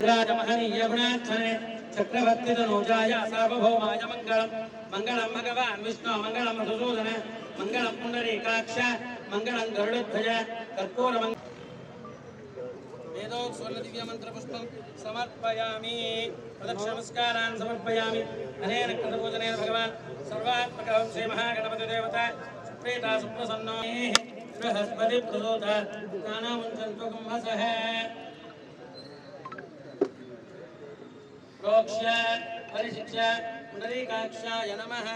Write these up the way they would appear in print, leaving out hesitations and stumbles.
राजमहनीय गुणाक्षणे चक्रवर्ती तनूजाय सार्वभौमाय मंगलम मंगलम भगवान विष्णु मंगलम मधुसूदन मंगलम पुंडरीकाक्ष मंगलम गरुड़ध्वज कर्पूर वेदोक्त स्वर्ण दिव्य मंत्र पुष्पम समर्पयामि प्रदक्ष नमस्कारान् समर्पयामि अनेन कृतपूजनेन भगवान् सर्वात्मकः श्री महागणपति देवता सुप्रीता सुप्रसन्नो बृहस्पति प्रचोदयात् ज्ञानमुञ्चन्तु कुम्भसः प्रोक्ष्य परिशिक्ष्य पुंडरीकाक्षाय नमः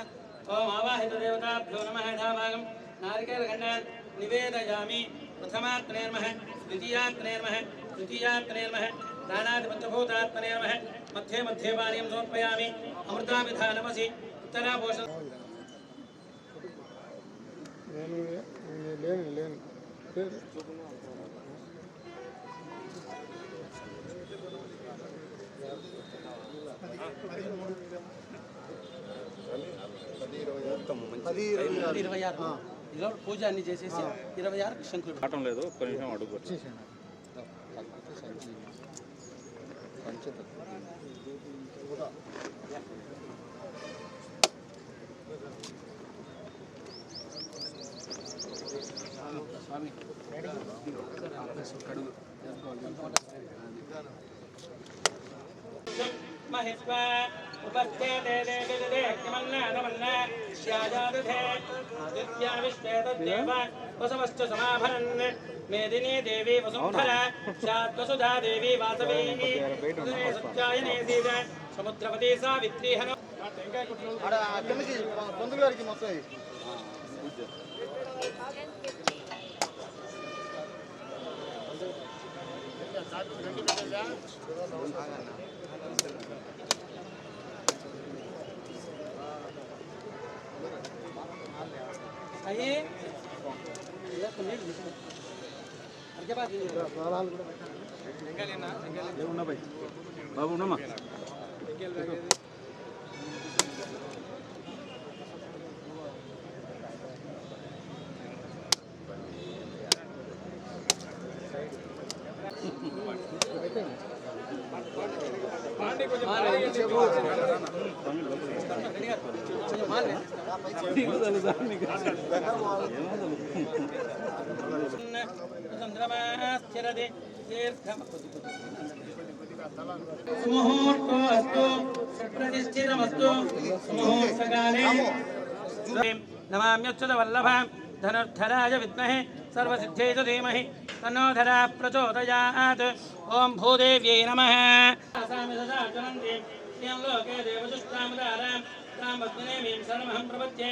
ओम आवाहित देवताभ्यो नमः यथाभागं नारिकेलखण्डान् निवेदयामि प्रथमात्मने नमः द्वितीयात्मने नमः तृतीयात्मने नमः दानादिपञ्चभूतात्मने नमः मध्ये मध्ये पानीयं समर्पयामि अमृताभिधानमसि उत्तरापोषण పూజ అన్ని చేసేసి 26 శంకులు ఆటం లేదు ఒక్క నిమిషం అడుగు స్వామి महित्वा उपस्थिते देवदे किमन्ना नमन्ना श्याजादधे आदित्या विश्वेतद्देव वसवश्च समाभरन् मेदिनी देवी वसुन्धरा शाद्वसुधा देवी वासवी सत्यायने सीत समुद्रवती सावित्री हन आइए बाबू नम नमाम्युच्युतवल्लभां धनुर्धराय विद्महे सर्वसिद्धे च धीमहि तन्नो धरा प्रचोदयात् ओम भूदेव्यै नमः लोके देवजुष्टामुदारां तामग्निमीं सर्वहं प्रपद्ये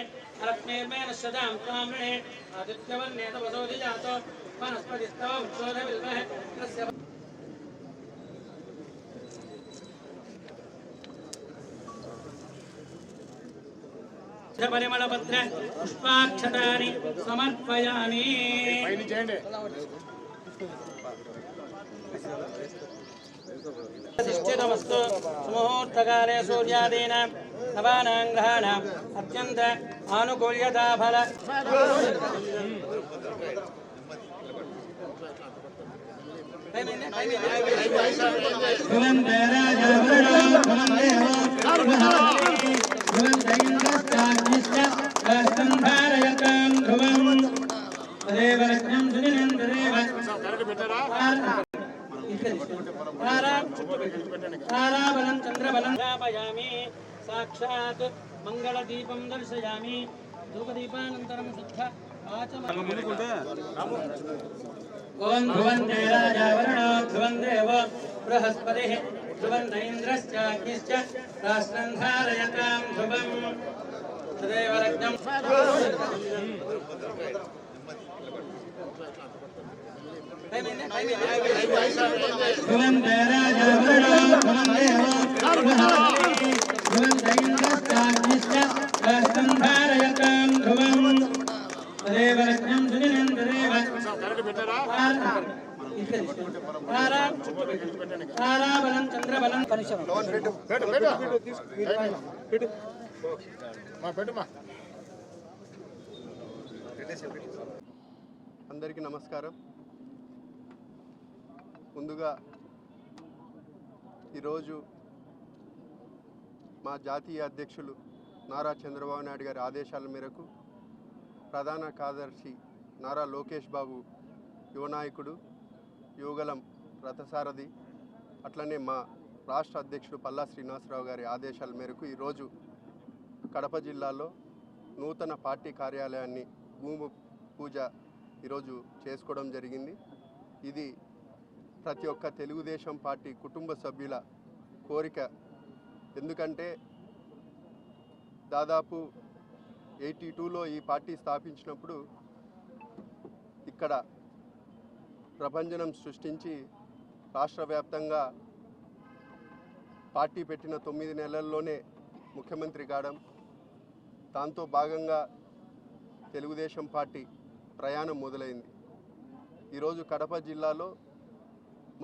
रत्नेर्मेण सदां त्वां ऋणे आदित्यवर्णे तपसोऽधिजातो वनस्पतिस्तव वृक्षोधबिल्वः तस्य परिमलपत्र पुष्पाक्षतानि समर्पयामि शिष्टितमस्तु सुमुहूर्तकाले सूर्यादीनां नवानां ग्रहाणाम् अत्यन्त आनुकूल्यताफल ताराबलं चंद्रबलं स्थापयामि साक्षात् मंगलदीपं दर्शयामि धूपदीपानन्तरं शुद्ध आचमनम् ओम ध्रुवन्ते राजा वरुणो ध्रुवं देवो बृहस्पतिः ध्रुवन्त इन्द्रश्चाग्निश्च राष्ट्रं धारयतां ध्रुवं तदेव रत्नं ध्रुवन्ते राजा वरुणो ध्रुवं देवो बृहस्पतिः ध्रुवन्त इन्द्रश्चाग्निश्च राष्ट्रं धारयतां ध्रुवं तदेव रत्नं सुनिनं तदेव ताराबलं चंद्रबलं అందరికీ నమస్కారం. ముందుగా ఈరోజు మా జాతీయ అధ్యక్షులు నారా చంద్రబాబు నాయుడు గారి ఆదేశాల మేరకు ప్రధాన కార్యదర్శి నారా లోకేష్ బాబు యువనాయకుడు యువగలం రథసారథి అట్లనే మా రాష్ట్ర అధ్యక్షుడు పల్లా శ్రీనివాసరావు గారి ఆదేశాల మేరకు ఈరోజు కడప జిల్లాలో నూతన పార్టీ కార్యాలయాన్ని భూమి పూజ ఈరోజు చేసుకోవడం జరిగింది. ఇది ప్రతి ఒక్క తెలుగుదేశం పార్టీ కుటుంబ సభ్యుల కోరిక. ఎందుకంటే దాదాపు 82లో ఈ పార్టీ స్థాపించినప్పుడు ఇక్కడ ప్రభంజనం సృష్టించి రాష్ట్ర వ్యాప్తంగా పార్టీ పెట్టిన 9 నెలల్లోనే ముఖ్యమంత్రి కావడం, దాంతో భాగంగా తెలుగుదేశం పార్టీ ప్రయాణం మొదలైంది. ఈరోజు కడప జిల్లాలో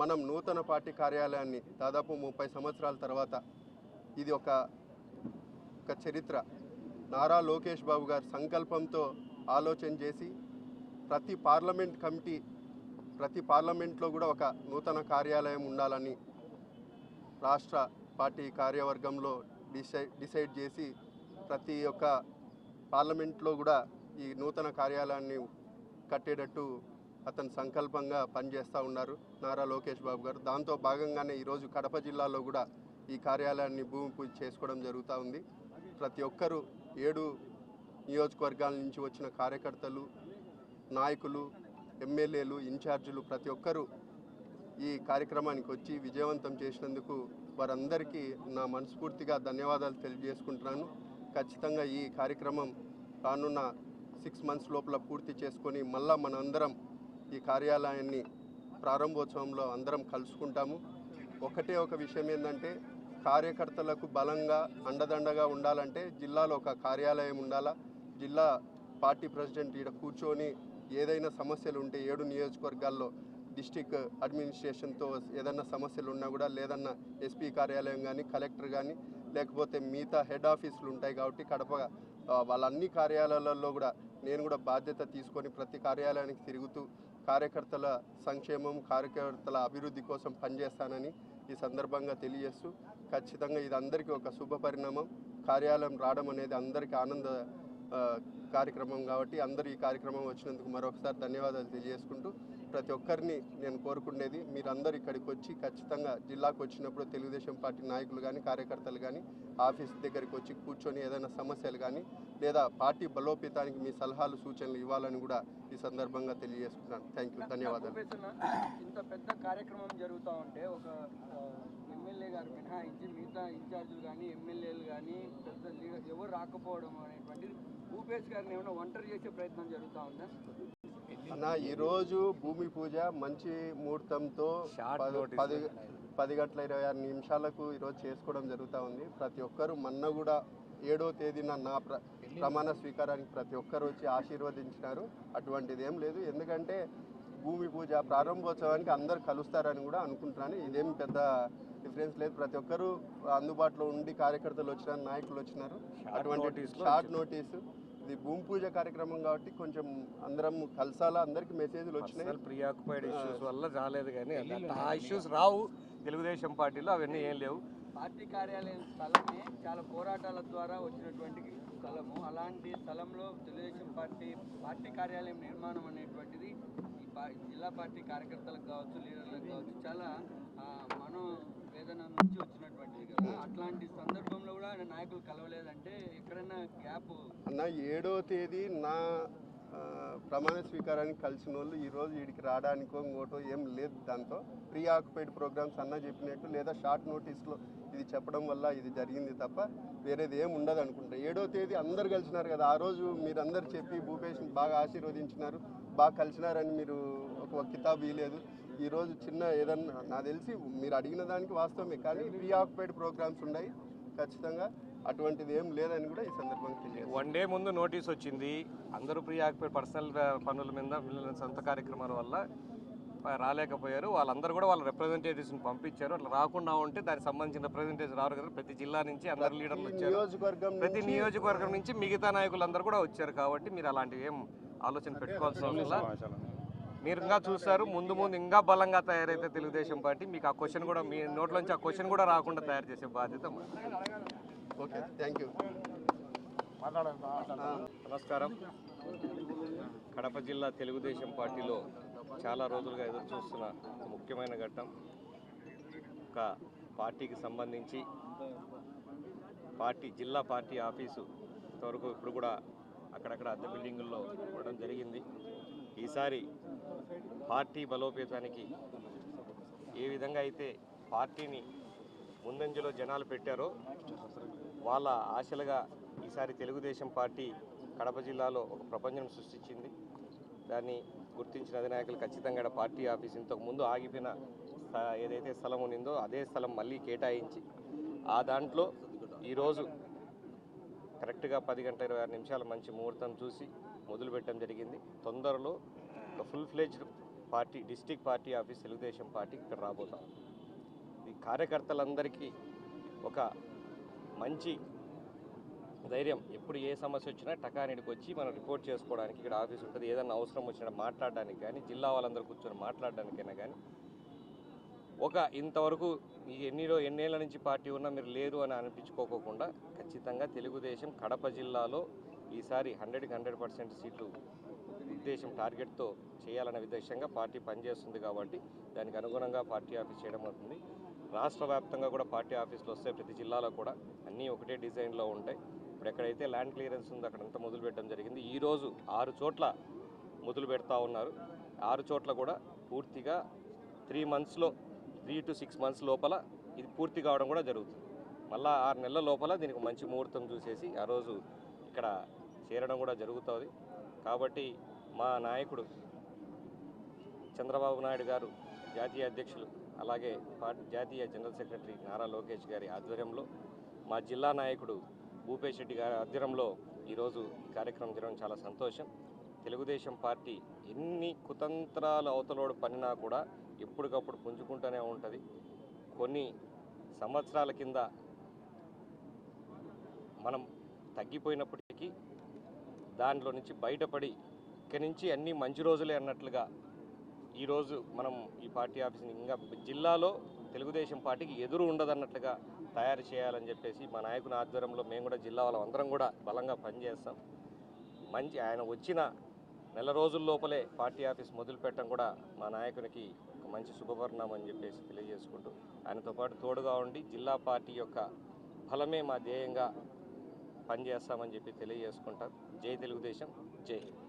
మనం నూతన పార్టీ కార్యాలయాన్ని దాదాపు 30 సంవత్సరాల తర్వాత ఇది ఒక చరిత్ర. నారా లోకేష్ బాబు గారి సంకల్పంతో ఆలోచన చేసి ప్రతి పార్లమెంట్లో కూడా ఒక నూతన కార్యాలయం ఉండాలని రాష్ట్ర పార్టీ కార్యవర్గంలో డిసైడ్ చేసి ప్రతి ఒక్క పార్లమెంట్లో కూడా ఈ నూతన కార్యాలయాన్ని కట్టేటట్టు అతని సంకల్పంగా పనిచేస్తూ ఉన్నారు నారా లోకేష్ బాబు గారు. దాంతో భాగంగానే ఈరోజు కడప జిల్లాలో కూడా ఈ కార్యాలయాన్ని భూమి పూజ చేసుకోవడం జరుగుతూ ఉంది. ప్రతి ఒక్కరూ 7 నియోజకవర్గాల నుంచి వచ్చిన కార్యకర్తలు, నాయకులు, ఎమ్మెల్యేలు, ఇన్ఛార్జీలు ప్రతి ఒక్కరూ ఈ కార్యక్రమానికి వచ్చి విజయవంతం చేసినందుకు వారందరికీ నా మనస్ఫూర్తిగా ధన్యవాదాలు తెలియజేసుకుంటున్నాను. ఖచ్చితంగా ఈ కార్యక్రమం రానున్న 6 మంత్స్ లోపల పూర్తి చేసుకొని మళ్ళా మనందరం ఈ కార్యాలయాన్ని ప్రారంభోత్సవంలో అందరం కలుసుకుంటాము. ఒకటే ఒక విషయం ఏంటంటే కార్యకర్తలకు బలంగా అండదండగా ఉండాలంటే జిల్లాలో ఒక కార్యాలయం ఉండాలా. జిల్లా పార్టీ ప్రెసిడెంట్ ఇక్కడ కూర్చొని ఏదైనా సమస్యలు ఉంటే 7 నియోజకవర్గాల్లో డిస్టిక్ అడ్మినిస్ట్రేషన్తో ఏదైనా సమస్యలు ఉన్నా కూడా లేదన్నా ఎస్పీ కార్యాలయం కానీ కలెక్టర్ కానీ లేకపోతే మిగతా హెడ్ ఆఫీసులు ఉంటాయి కాబట్టి కడప వాళ్ళన్ని కార్యాలయాలలో కూడా నేను కూడా బాధ్యత తీసుకొని ప్రతి కార్యాలయానికి తిరుగుతూ కార్యకర్తల సంక్షేమం, కార్యకర్తల అభివృద్ధి కోసం పనిచేస్తానని ఈ సందర్భంగా తెలియజేస్తూ ఖచ్చితంగా ఇది అందరికీ ఒక శుభ పరిణామం. కార్యాలయం రావడం అనేది అందరికీ ఆనంద కార్యక్రమం కాబట్టి అందరూ ఈ కార్యక్రమం వచ్చినందుకు మరొకసారి ధన్యవాదాలు తెలియజేసుకుంటూ ప్రతి ఒక్కరిని నేను కోరుకునేది మీరందరూ ఇక్కడికి వచ్చి ఖచ్చితంగా జిల్లాకు వచ్చినప్పుడు తెలుగుదేశం పార్టీ నాయకులు కానీ కార్యకర్తలు కానీ ఆఫీస్ దగ్గరికి వచ్చి కూర్చొని ఏదైనా సమస్యలు కానీ లేదా పార్టీ బలోపేతానికి మీ సలహాలు సూచనలు ఇవ్వాలని కూడా ఈ సందర్భంగా తెలియజేసుకున్నాను. థ్యాంక్ యూ, ధన్యవాదాలు. ఇంత పెద్ద కార్యక్రమం జరుగుతూ ఉంటే ఒక ఎమ్మెల్యే గారు మినహాయించి మిగతా ఇన్ఛార్జీలు కానీ ఎమ్మెల్యేలు కానీ పెద్ద ఎవరు రాకపోవడం అనేటువంటిది భూపేష్ గారిని ఏమైనా ఒంటరి చేసే ప్రయత్నం జరుగుతూ ఉందా అన్న? ఈరోజు భూమి పూజ మంచి ముహూర్తంతో 10 గంటల 26 నిమిషాలకు ఈరోజు చేసుకోవడం జరుగుతూ ఉంది. ప్రతి ఒక్కరూ మొన్న కూడా 7వ తేదీన నా ప్రమాణ స్వీకారానికి ప్రతి ఒక్కరు వచ్చి ఆశీర్వదించినారు. అటువంటిది ఏం లేదు. ఎందుకంటే భూమి పూజ ప్రారంభోత్సవానికి అందరు కలుస్తారని కూడా అనుకుంటున్నాను. ఇదేం పెద్ద డిఫరెన్స్ లేదు. ప్రతి ఒక్కరూ అందుబాటులో ఉండి కార్యకర్తలు వచ్చినారు, నాయకులు వచ్చినారు. అటువంటి షార్ట్ నోటీసు ఇది భూమి పూజ కార్యక్రమం కాబట్టి కొంచెం అందరం కలసాలా, అందరికి మెసేజ్లు వచ్చినాయి. ప్రియాక్యుపైడ్ ఇష్యూస్ వల్ల రాలేదు కానీ ఆ ఇష్యూస్ రావు తెలుగుదేశం పార్టీలో, అవన్నీ ఏం లేవు. పార్టీ కార్యాలయం స్థలమే చాలా పోరాటాల ద్వారా వచ్చినటువంటి స్థలము. అలాంటి స్థలంలో తెలుగుదేశం పార్టీ కార్యాలయం నిర్మాణం అనేటువంటిది ఈ జిల్లా పార్టీ కార్యకర్తలకు కావచ్చు, లీడర్లకు కావచ్చు చాలా మనోవేదన నుంచి వచ్చినటువంటిది కదా. అట్లాంటి సందర్భంలో కూడా నాయకులు కలవలేదంటే ఎక్కడైనా గ్యాప్ అన్న. 7వ తేదీ నా ప్రమాణ స్వీకారానికి కలిసిన వాళ్ళు ఈరోజు వీడికి రావడానికో ఇంకోటో ఏం లేదు. దాంతో ప్రీ ఆక్యుపైడ్ ప్రోగ్రామ్స్ అన్న చెప్పినట్టు లేదా షార్ట్ నోటీస్లో ఇది చెప్పడం వల్ల ఇది జరిగింది తప్ప వేరేది ఏం ఉండదు అనుకుంటా. 7వ తేదీ అందరు కలిసినారు కదా, ఆ రోజు మీరు అందరు చెప్పి భూపేష్ని బాగా ఆశీర్వదించినారు, బాగా కలిసినారని మీరు ఒక కితాబు ఇవ్వలేదు. ఈరోజు చిన్న ఏదన్నా నాకు తెలిసి మీరు అడిగిన దానికి వాస్తవమే, కానీ ప్రీ ఆక్యుపైడ్ ప్రోగ్రామ్స్ ఉన్నాయి ఖచ్చితంగా. అటువంటిది ఏం లేదని కూడా ఈ సందర్భంగా తెలియదు. 1 డే ముందు నోటీస్ వచ్చింది. అందరూ ప్రీ ఆక్యుపైడ్ పర్సనల్ పనుల మీద సొంత కార్యక్రమాల వల్ల రాలేకపోయారు. వాళ్ళందరూ కూడా వాళ్ళ రిప్రజెంటేటివ్స్ని పంపించారు. అట్లా రాకుండా ఉంటే దానికి సంబంధించిన రిప్రజెంటేటివ్స్ రారు కదా. ప్రతి జిల్లా నుంచి అందరు లీడర్లు వచ్చారు, ప్రతి నియోజకవర్గం నుంచి మిగతా నాయకులందరూ కూడా వచ్చారు. కాబట్టి మీరు అలాంటివి ఏం ఆలోచన పెట్టుకోవాల్సిన అవసరం. మీరు ఇంకా చూస్తారు ముందు ముందు ఇంకా బలంగా తయారైతే తెలుగుదేశం పార్టీ మీకు ఆ క్వశ్చన్ కూడా మీ నోట్లోంచి ఆ క్వశ్చన్ కూడా రాకుండా తయారు చేసే బాధ్యత మాది. Okay, thank you. నమస్కారం. కడప జిల్లా తెలుగుదేశం పార్టీలో చాలా రోజులుగా ఎదురు చూస్తున్న ఒక ముఖ్యమైన ఘట్టం, ఒక పార్టీకి సంబంధించి జిల్లా పార్టీ ఆఫీసు ఇంతవరకు ఇప్పుడు కూడా అక్కడక్కడ అద్దె బిల్డింగుల్లో ఇవ్వడం జరిగింది. ఈసారి పార్టీ బలోపేతానికి ఏ విధంగా అయితే పార్టీని ముందంజలో జనాలు పెట్టారో వాళ్ళ ఆశలుగా ఈసారి తెలుగుదేశం పార్టీ కడప జిల్లాలో ఒక ప్రపంచం సృష్టించింది. దాన్ని గుర్తించిన అధినాయకులు ఖచ్చితంగా పార్టీ ఆఫీస్ ఇంతకుముందు ఆగిపోయిన ఏదైతే స్థలం ఉన్నిందో అదే స్థలం మళ్ళీ కేటాయించి ఆ దాంట్లో ఈరోజు కరెక్ట్గా 10:26 మంచి ముహూర్తం చూసి మొదలుపెట్టడం జరిగింది. తొందరలో ఒక full fledged party district party office Telugu Desam party ఇక్కడ రాబోతాం. ఈ కార్యకర్తలందరికీ ఒక మంచి ధైర్యం, ఎప్పుడు ఏ సమస్య వచ్చినా టకానిడికి వచ్చి మనం రిపోర్ట్ చేసుకోవడానికి ఇక్కడ ఆఫీస్ ఉంటుంది. ఏదైనా అవసరం వచ్చినా మాట్లాడడానికి కానీ, జిల్లా వాళ్ళందరూ కూర్చొని మాట్లాడడానికైనా కానీ, ఒక ఇంతవరకు ఈ ఎన్నేళ్ల నుంచి పార్టీ ఉన్నా మీరు లేరు అని అనిపించుకోకుండా ఖచ్చితంగా తెలుగుదేశం కడప జిల్లాలో ఈసారి 100% సీట్లు ఉద్దేశం టార్గెట్తో చేయాలనే ఉద్దేశంగా పార్టీ పనిచేస్తుంది. కాబట్టి దానికి అనుగుణంగా పార్టీ ఆఫీస్ చేయడం అవుతుంది. రాష్ట్ర వ్యాప్తంగా కూడా పార్టీ ఆఫీసులు వస్తాయి. ప్రతి జిల్లాలో కూడా అన్నీ ఒకటే డిజైన్లో ఉంటాయి. ఇప్పుడు ఎక్కడైతే ల్యాండ్ క్లియరెన్స్ ఉందో అక్కడంతా మొదలు పెట్టడం జరిగింది. ఈరోజు 6 చోట్ల మొదలు పెడతా ఉన్నారు. 6 చోట్ల కూడా పూర్తిగా 3 to 6 months లోపల ఇది పూర్తి కావడం కూడా జరుగుతుంది. మళ్ళీ 6 నెలల లోపల దీనికి మంచి ముహూర్తం చూసేసి ఆ రోజు ఇక్కడ చేరడం కూడా జరుగుతుంది. కాబట్టి మా నాయకుడు చంద్రబాబు నాయుడు గారు, జాతీయ అధ్యక్షులు, అలాగే జాతీయ జనరల్ సెక్రటరీ నారా లోకేష్ గారి ఆధ్వర్యంలో, మా జిల్లా నాయకుడు భూపేష్ రెడ్డి గారి ఆధ్వర్యంలో ఈరోజు ఈ కార్యక్రమం జరగడం చాలా సంతోషం. తెలుగుదేశం పార్టీ ఎన్ని కుతంత్రాలు అవతలోడు పనినా కూడా ఎప్పటికప్పుడు పుంజుకుంటూనే ఉంటుంది. కొన్ని సంవత్సరాల కింద మనం తగ్గిపోయినప్పటికీ దానిలో నుంచి బయటపడి ఇక్కడి నుంచి అన్నీ మంచి రోజులే అన్నట్లుగా ఈరోజు మనం ఈ పార్టీ ఆఫీస్ని ఇంకా జిల్లాలో తెలుగుదేశం పార్టీకి ఎదురు ఉండదన్నట్లుగా తయారు చేయాలని చెప్పేసి మా నాయకుని ఆధ్వర్యంలో మేము కూడా జిల్లా వాళ్ళందరం కూడా బలంగా పనిచేస్తాం. ఆయన వచ్చిన నెల రోజుల లోపలే పార్టీ ఆఫీస్ మొదలు పెట్టడం కూడా మా నాయకునికి ఒక మంచి శుభపరిణామం అని చెప్పేసి తెలియజేసుకుంటూ ఆయనతో పాటు తోడుగా ఉండి జిల్లా పార్టీ యొక్క బలమే మా ధ్యేయంగా పనిచేస్తామని చెప్పి తెలియజేసుకుంటాం. జై తెలుగుదేశం, జై హింద్.